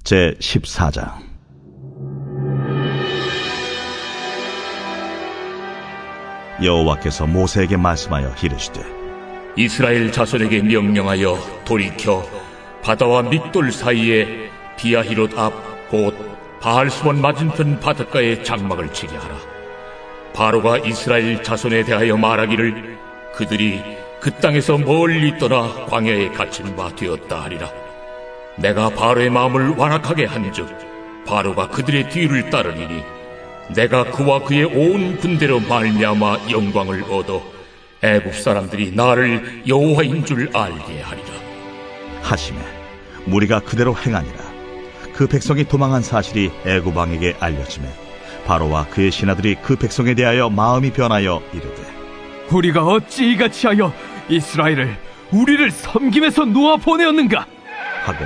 제14장. 여호와께서 모세에게 말씀하여 이르시되, 이스라엘 자손에게 명령하여 돌이켜 바다와 믹돌 사이에 비아히롯 앞 곧 바알스본 맞은편 바닷가에 장막을 치게 하라. 바로가 이스라엘 자손에 대하여 말하기를 그들이 그 땅에서 멀리 떠나 광야에 갇힌 바 되었다 하리라. 내가 바로의 마음을 완악하게 한즉 바로가 그들의 뒤를 따르리니 내가 그와 그의 온 군대로 말미암아 영광을 얻어 애굽 사람들이 나를 여호와인 줄 알게 하리라 하시매 무리가 그대로 행하니라. 그 백성이 도망한 사실이 애굽 왕에게 알려지매 바로와 그의 신하들이 그 백성에 대하여 마음이 변하여 이르되, 우리가 어찌 이같이 하여 이스라엘을 우리를 섬김에서 놓아 보내었는가 하고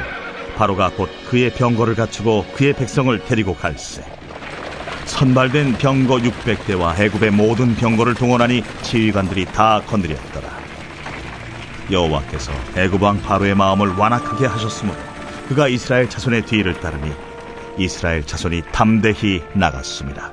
바로가 곧 그의 병거를 갖추고 그의 백성을 데리고 갈새 선발된 병거 600대와 애굽의 모든 병거를 동원하니 지휘관들이 다 건드렸더라. 여호와께서 애굽 왕 바로의 마음을 완악하게 하셨으므로 그가 이스라엘 자손의 뒤를 따르니 이스라엘 자손이 담대히 나갔습니다.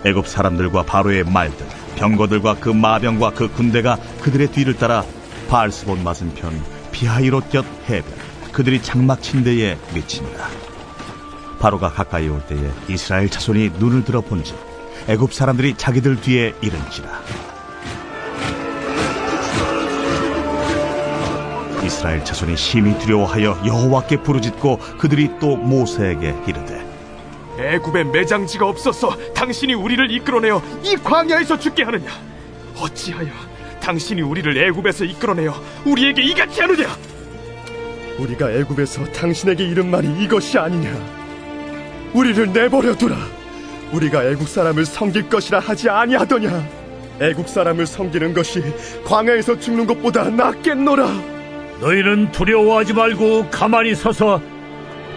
애굽 사람들과 바로의 말들, 병거들과 그 마병과 그 군대가 그들의 뒤를 따라 바알스본 맞은편 비하히롯 곁 해변 그들이 장막 친 데에 미치니라. 바로가 가까이 올 때에 이스라엘 자손이 눈을 들어 본즉 애굽 사람들이 자기들 뒤에 이른지라. 이스라엘 자손이 심히 두려워하여 여호와께 부르짖고 그들이 또 모세에게 이르되, 애굽에 매장지가 없어서 당신이 우리를 이끌어내어 이 광야에서 죽게 하느냐? 어찌하여 당신이 우리를 애굽에서 이끌어내어 우리에게 이같이 하느냐? 우리가 애굽에서 당신에게 이른 말이 이것이 아니냐? 우리를 내버려두라. 우리가 애국 사람을 섬길 것이라 하지 아니하더냐? 애국 사람을 섬기는 것이 광야에서 죽는 것보다 낫겠노라. 너희는 두려워하지 말고 가만히 서서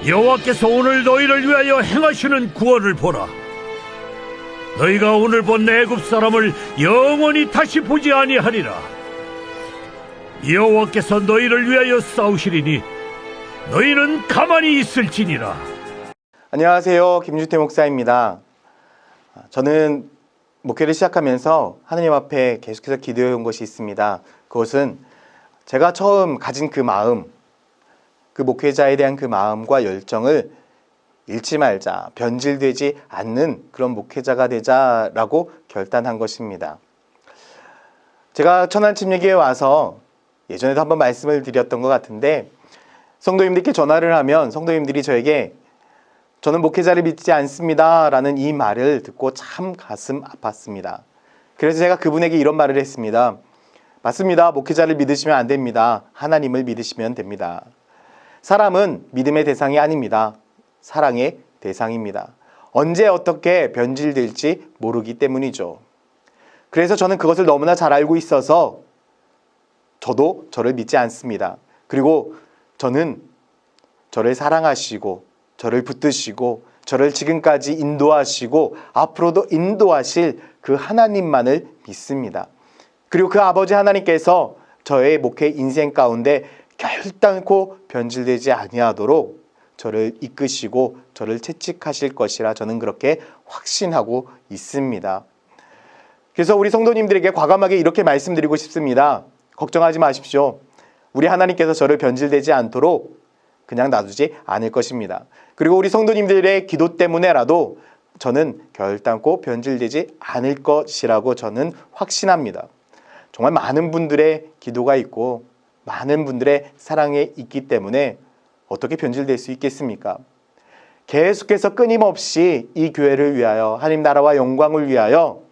여호와께서 오늘 너희를 위하여 행하시는 구원을 보라. 너희가 오늘 본 애굽 사람을 영원히 다시 보지 아니하리라. 여호와께서 너희를 위하여 싸우시리니 너희는 가만히 있을지니라. 안녕하세요, 김주태 목사입니다. 저는 목회를 시작하면서 하느님 앞에 계속해서 기도해 온 것이 있습니다. 그것은 제가 처음 가진 그 마음, 그 목회자에 대한 그 마음과 열정을 잃지 말자, 변질되지 않는 그런 목회자가 되자라고 결단한 것입니다. 제가 천안침례교회에 와서 예전에도 한번 말씀을 드렸던 것 같은데, 성도님들께 전화를 하면 성도님들이 저에게 저는 목회자를 믿지 않습니다 라는 이 말을 듣고 참 가슴 아팠습니다. 그래서 제가 그분에게 이런 말을 했습니다. 맞습니다. 목회자를 믿으시면 안 됩니다. 하나님을 믿으시면 됩니다. 사람은 믿음의 대상이 아닙니다. 사랑의 대상입니다. 언제 어떻게 변질될지 모르기 때문이죠. 그래서 저는 그것을 너무나 잘 알고 있어서 저도 저를 믿지 않습니다. 그리고 저는 저를 사랑하시고 저를 붙드시고 저를 지금까지 인도하시고 앞으로도 인도하실 그 하나님만을 믿습니다. 그리고 그 아버지 하나님께서 저의 목회 인생 가운데 결단코 변질되지 아니하도록 저를 이끄시고 저를 채찍하실 것이라 저는 그렇게 확신하고 있습니다. 그래서 우리 성도님들에게 과감하게 이렇게 말씀드리고 싶습니다. 걱정하지 마십시오. 우리 하나님께서 저를 변질되지 않도록 그냥 놔두지 않을 것입니다. 그리고 우리 성도님들의 기도 때문에라도 저는 결단코 변질되지 않을 것이라고 저는 확신합니다. 정말 많은 분들의 기도가 있고 많은 분들의 사랑이 있기 때문에 어떻게 변질될 수 있겠습니까? 계속해서 끊임없이 이 교회를 위하여 하나님 나라와 영광을 위하여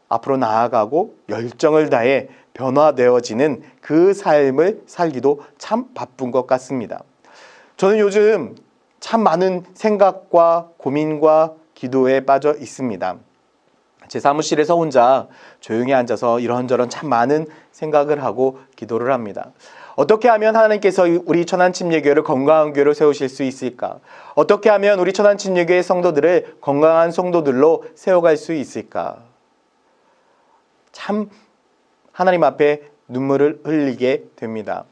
앞으로 나아가고 열정을 다해 변화되어지는 그 삶을 살기도 참 바쁜 것 같습니다. 저는 요즘 참 많은 생각과 고민과 기도에 빠져 있습니다. 제 사무실에서 혼자 조용히 앉아서 이런저런 참 많은 생각을 하고 기도를 합니다. 어떻게 하면 하나님께서 우리 천안침례교회를 건강한 교회로 세우실 수 있을까? 어떻게 하면 우리 천안침례교회 성도들을 건강한 성도들로 세워갈 수 있을까? 참 하나님 앞에 눈물을 흘리게 됩니다.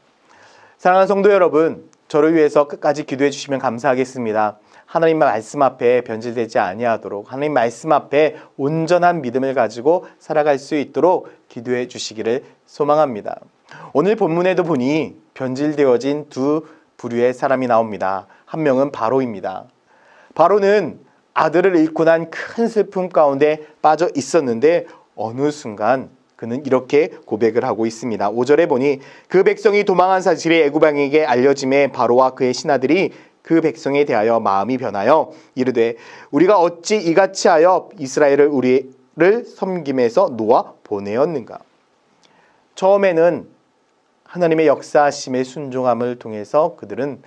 사랑하는 성도 여러분, 저를 위해서 끝까지 기도해 주시면 감사하겠습니다. 하나님 말씀 앞에 변질되지 아니하도록 하나님 말씀 앞에 온전한 믿음을 가지고 살아갈 수 있도록 기도해 주시기를 소망합니다. 오늘 본문에도 보니 변질되어진 두 부류의 사람이 나옵니다. 한 명은 바로입니다. 바로는 아들을 잃고 난 큰 슬픔 가운데 빠져 있었는데 어느 순간 그는 이렇게 고백을 하고 있습니다. 5절에 보니 그 백성이 도망한 사실이 애굽 왕에게 알려짐에 바로와 그의 신하들이 그 백성에 대하여 마음이 변하여 이르되 우리가 어찌 이같이 하여 이스라엘을 우리를 섬김에서 놓아 보내었는가. 처음에는 하나님의 역사하심의 순종함을 통해서 그들은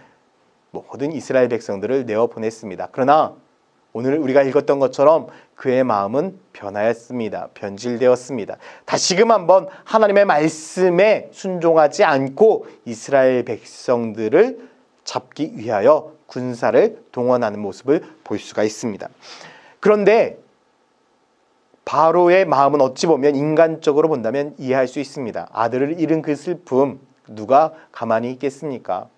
모든 이스라엘 백성들을 내어 보냈습니다. 그러나 오늘 우리가 읽었던 것처럼 그의 마음은 변하였습니다. 변질되었습니다. 다시금 한번 하나님의 말씀에 순종하지 않고 이스라엘 백성들을 잡기 위하여 군사를 동원하는 모습을 볼 수가 있습니다. 그런데 바로의 마음은 어찌 보면 인간적으로 본다면 이해할 수 있습니다. 아들을 잃은 그 슬픔 누가 가만히 있겠습니까?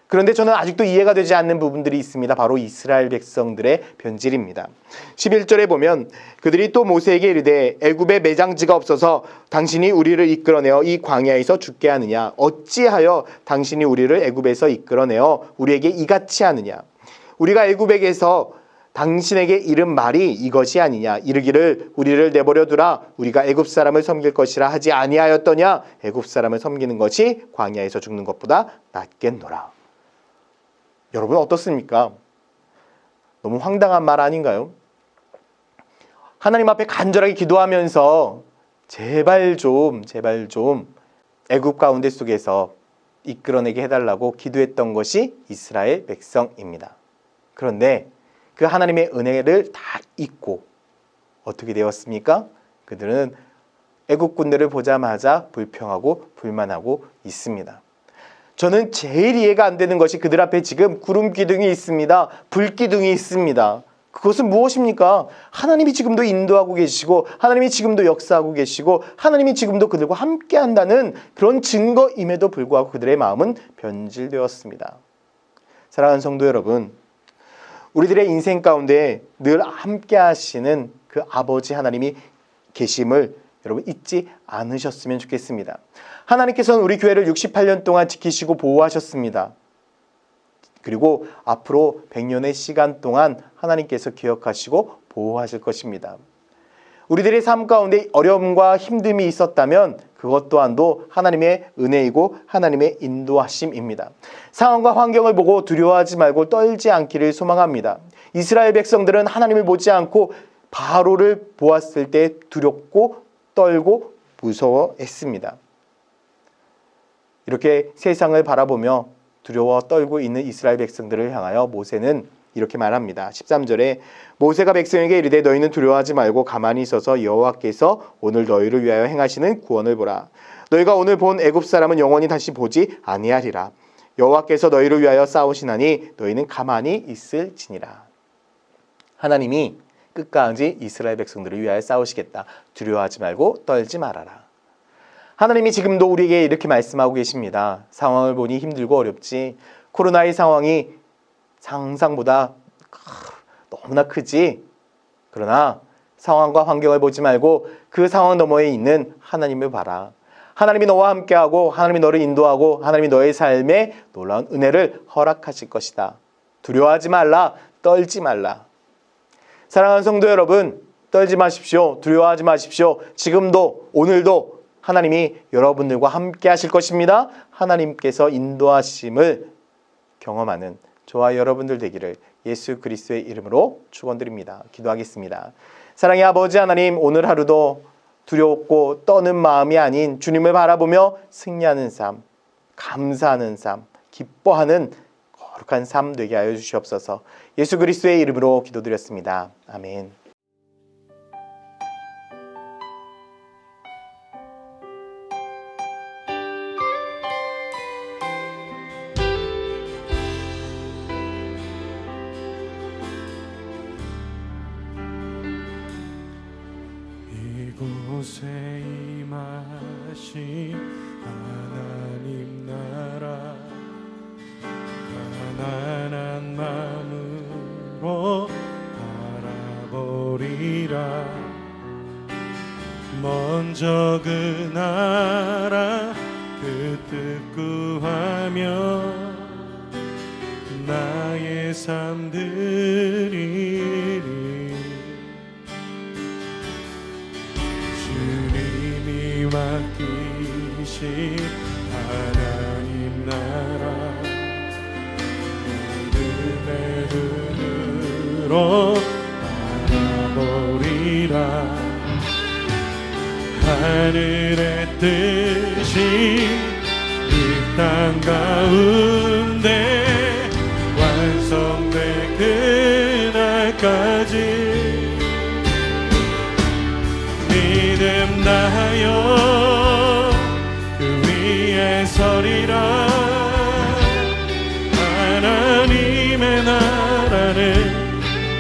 그런데 저는 아직도 이해가 되지 않는 부분들이 있습니다. 바로 이스라엘 백성들의 변질입니다. 11절에 보면 그들이 또 모세에게 이르되 애굽에 매장지가 없어서 당신이 우리를 이끌어내어 이 광야에서 죽게 하느냐. 어찌하여 당신이 우리를 애굽에서 이끌어내어 우리에게 이같이 하느냐. 우리가 애굽에게서 당신에게 이른 말이 이것이 아니냐. 이르기를 우리를 내버려 두라. 우리가 애굽 사람을 섬길 것이라 하지 아니하였더냐. 애굽 사람을 섬기는 것이 광야에서 죽는 것보다 낫겠노라. 여러분 어떻습니까? 너무 황당한 말 아닌가요? 하나님 앞에 간절하게 기도하면서 제발 좀 애굽 가운데 속에서 이끌어내게 해달라고 기도했던 것이 이스라엘 백성입니다. 그런데 그 하나님의 은혜를 다 잊고 어떻게 되었습니까? 그들은 애굽 군대를 보자마자 불평하고 불만하고 있습니다. 저는 제일 이해가 안 되는 것이 그들 앞에 지금 구름 기둥이 있습니다. 불 기둥이 있습니다. 그것은 무엇입니까? 하나님이 지금도 인도하고 계시고 하나님이 지금도 역사하고 계시고 하나님이 지금도 그들과 함께 한다는 그런 증거임에도 불구하고 그들의 마음은 변질되었습니다. 사랑하는 성도 여러분, 우리들의 인생 가운데 늘 함께 하시는 그 아버지 하나님이 계심을 여러분 잊지 않으셨으면 좋겠습니다. 하나님께서는 우리 교회를 68년 동안 지키시고 보호하셨습니다. 그리고 앞으로 100년의 시간 동안 하나님께서 기억하시고 보호하실 것입니다. 우리들의 삶 가운데 어려움과 힘듦이 있었다면 그것 또한도 하나님의 은혜이고 하나님의 인도하심입니다. 상황과 환경을 보고 두려워하지 말고 떨지 않기를 소망합니다. 이스라엘 백성들은 하나님을 보지 않고 바로를 보았을 때 두렵고 떨고 무서워했습니다. 이렇게 세상을 바라보며 두려워 떨고 있는 이스라엘 백성들을 향하여 모세는 이렇게 말합니다. 13절에 모세가 백성에게 이르되 너희는 두려워하지 말고 가만히 있어서 여호와께서 오늘 너희를 위하여 행하시는 구원을 보라. 너희가 오늘 본 애굽 사람은 영원히 다시 보지 아니하리라. 여호와께서 너희를 위하여 싸우시나니 너희는 가만히 있을지니라. 하나님이 끝까지 이스라엘 백성들을 위하여 싸우시겠다. 두려워하지 말고 떨지 말아라. 하나님이 지금도 우리에게 이렇게 말씀하고 계십니다. 상황을 보니 힘들고 어렵지. 코로나의 상황이 상상보다 너무나 크지. 그러나 상황과 환경을 보지 말고 그 상황 너머에 있는 하나님을 봐라. 하나님이 너와 함께하고 하나님이 너를 인도하고 하나님이 너의 삶에 놀라운 은혜를 허락하실 것이다. 두려워하지 말라. 떨지 말라. 사랑하는 성도 여러분, 떨지 마십시오. 두려워하지 마십시오. 지금도 오늘도 하나님이 여러분들과 함께 하실 것입니다. 하나님께서 인도하심을 경험하는 저와 여러분들 되기를 예수 그리스도의 이름으로 축원드립니다. 기도하겠습니다. 사랑의 아버지 하나님, 오늘 하루도 두렵고 떠는 마음이 아닌 주님을 바라보며 승리하는 삶, 감사하는 삶, 기뻐하는 거룩한 삶 되게 하여 주시옵소서. 예수 그리스도의 이름으로 기도드렸습니다. 아멘. 이곳에 임하신 하나님 나라 마음으로 바라보리라. 먼저 그 나라 그 뜻 구하며 나의 삶 드리리. 주님이 맡기신 하나님 나라 믿음의 눈으로 바라보리라. 하늘의 뜻이 이 땅 가운데 완성될 그날까지 믿음 다하여 그 위에 서리라. 하나님의 나라는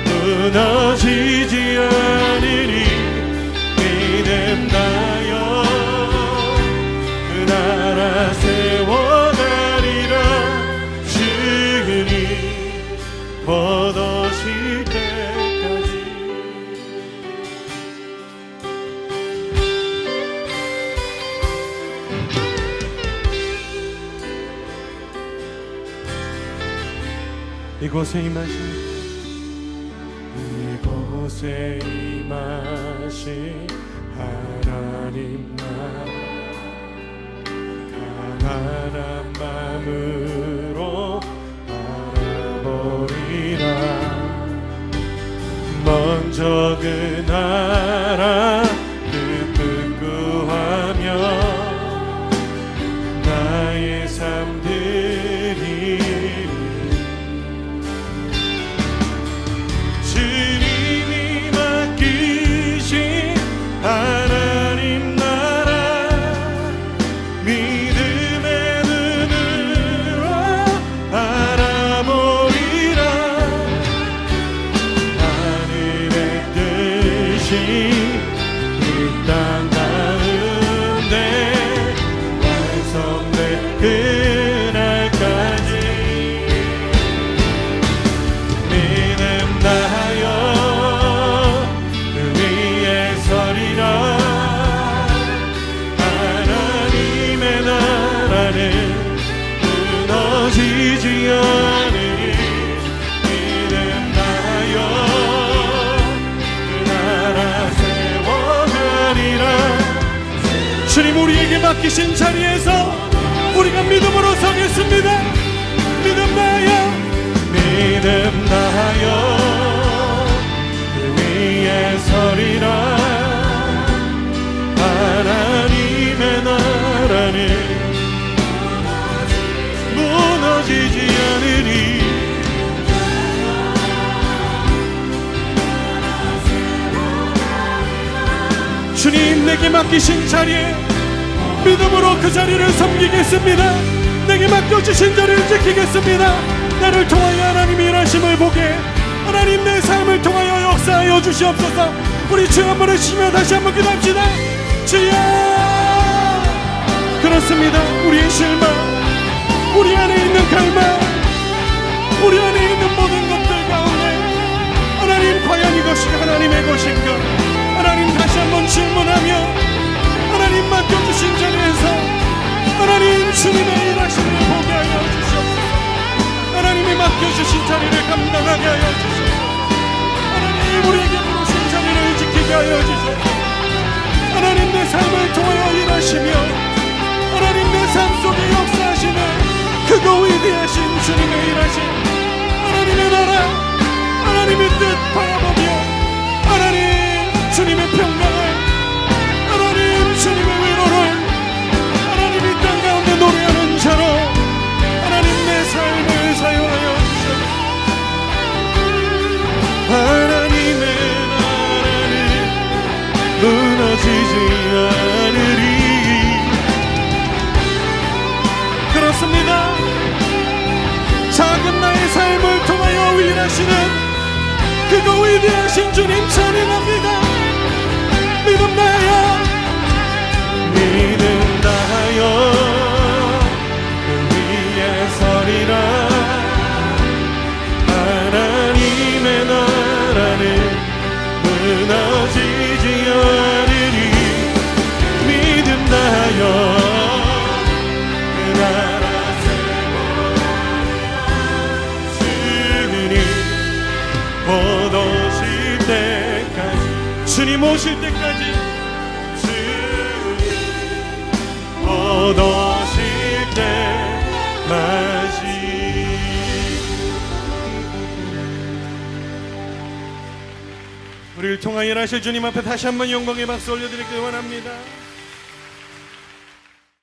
무너지지 않으리. 믿음 다하여 그 나라 세워가리라. 주님 곧 오실 때까지. 이곳에 임하신 하나님 나라 강한 마음으로 바라보리라. 먼저 그 나라 그 뜻 구하며 나의 삶 드리리. 주님이 맡기신 하나님 나라 믿음의 눈으로 바라보리라. 하늘의 뜻이 이 땅 가운데 완성될 그날까지 믿음 다하여 그 위에 서리라. 하나님의 나라는 무너지지 않으니 믿음 다하여 그 나라 세워가리라. 주님 우리에게 맡기신 자리에서 우리가 믿음으로 서겠습니다. 믿음 다하여 믿음 다하여 그 위에 서리라. 하나님의 나라는 무너지지 않으리. 주님 내게 맡기신 자리에 믿음으로 그 자리를 섬기겠습니다. 내게 맡겨주신 자리를 지키겠습니다. 나를 통하여 하나님이 일하심을 보게 하나님 내 삶을 통하여 역사하여 주시옵소서. 우리 주 한 번 외치며 다시 한번 기도합시다. 주여. 그렇습니다. 우리의 실망, 우리 안에 있는 갈망, 우리 안에 있는 모든 것들 가운데 하나님 과연 이것이 하나님의 것인가? 하나님 다시 한번 질문하며 하나님 맡겨주신 자리에서 하나님 주님의 일하심을 보게 하여 주시옵소서. 하나님이 맡겨주신 자리를 감당하게 하여 주시옵소서. 하나님 우리에게 부르신 자리를 지키게 하여 주시옵소서. 하나님 내 삶을 통하여 일하시며 하나님 내 삶 속에 역사하시는 크고 위대하신 주님의 일하심, 하나님의 나라, 하나님의 뜻 바라보며 하나님 주님의 평강을, 하나님 주님의 위로를 하나님 이 땅 가운데 노래하는 자로 하나님 내 삶을 사용하여 주시옵소서. 하나님의 나라는 무너지지 않으리. 그렇습니다. 작은 나의 삶을 통하여 일하시는 그거 위대하신 주님 찬양합니다. 믿음 다하여 믿음 다하여 그 위에 서리라. 곧 오실 때까지 주님 오실 때까지 주님 곧 오실 때까지 우리를 통하여 일하실 주님 앞에 다시 한번 영광의 박수 올려드리길 원합니다.